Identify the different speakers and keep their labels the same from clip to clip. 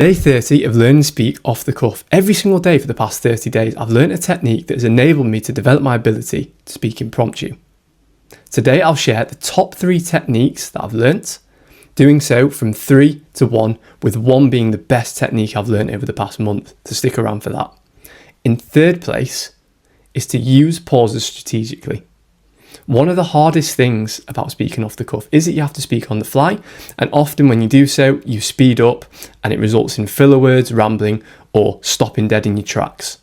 Speaker 1: Day 30 of Learn and Speak Off the Cuff. Every single day for the past 30 days, I've learned a technique that has enabled me to develop my ability to speak impromptu. Today, I'll share the top 3 techniques that I've learnt, doing so from 3 to 1, with 1 being the best technique I've learnt over the past month, so stick around for that. In third place is to use pauses strategically. One of the hardest things about speaking off the cuff is that you have to speak on the fly, and often when you do so, you speed up and it results in filler words, rambling, or stopping dead in your tracks.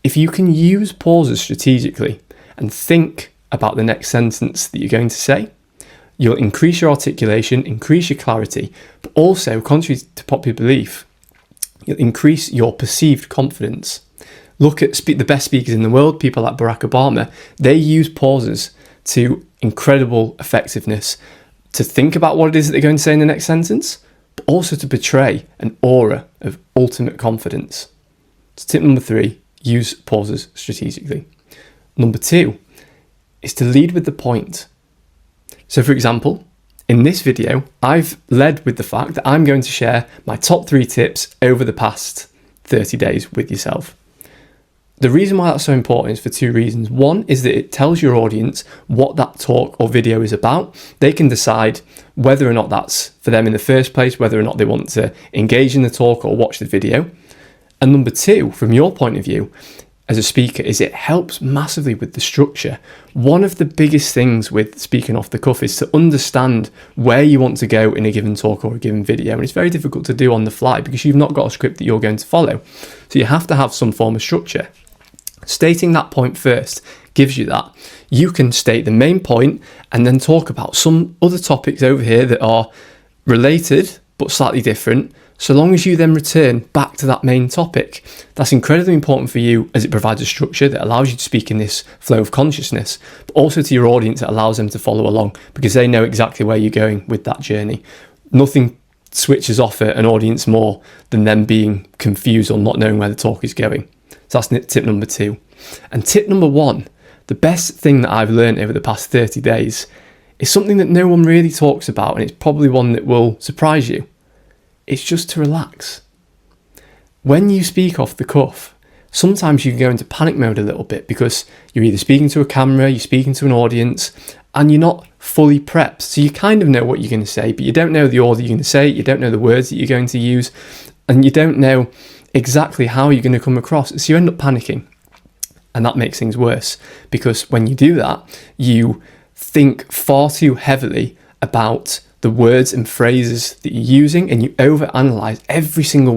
Speaker 1: If you can use pauses strategically and think about the next sentence that you're going to say, you'll increase your articulation, increase your clarity, but also, contrary to popular belief, you'll increase your perceived confidence. Look at the best speakers in the world, people like Barack Obama. They use pauses to incredible effectiveness to think about what it is that they're going to say in the next sentence, but also to portray an aura of ultimate confidence. So tip number 3, use pauses strategically. Number 2 is to lead with the point. So for example, in this video, I've led with the fact that I'm going to share my top 3 tips over the past 30 days with yourself. The reason why that's so important is for 2 reasons. One is that it tells your audience what that talk or video is about. They can decide whether or not that's for them in the first place, whether or not they want to engage in the talk or watch the video. And number 2, from your point of view as a speaker, is it helps massively with the structure. One of the biggest things with speaking off the cuff is to understand where you want to go in a given talk or a given video. And it's very difficult to do on the fly because you've not got a script that you're going to follow. So you have to have some form of structure. Stating that point first gives you that. You can state the main point and then talk about some other topics over here that are related but slightly different, so long as you then return back to that main topic. That's incredibly important for you as it provides a structure that allows you to speak in this flow of consciousness, but also to your audience it allows them to follow along because they know exactly where you're going with that journey. Nothing switches off an audience more than them being confused or not knowing where the talk is going. So that's tip number 2. And tip number 1, the best thing that I've learned over the past 30 days is something that no one really talks about, and it's probably one that will surprise you. It's just to relax. When you speak off the cuff, sometimes you can go into panic mode a little bit because you're either speaking to a camera, you're speaking to an audience, and you're not fully prepped. So you kind of know what you're going to say, but you don't know the order you're going to say it, you don't know the words that you're going to use, and you don't know exactly how you're going to come across. So you end up panicking. And that makes things worse because when you do that, you think far too heavily about the words and phrases that you're using and you overanalyze every single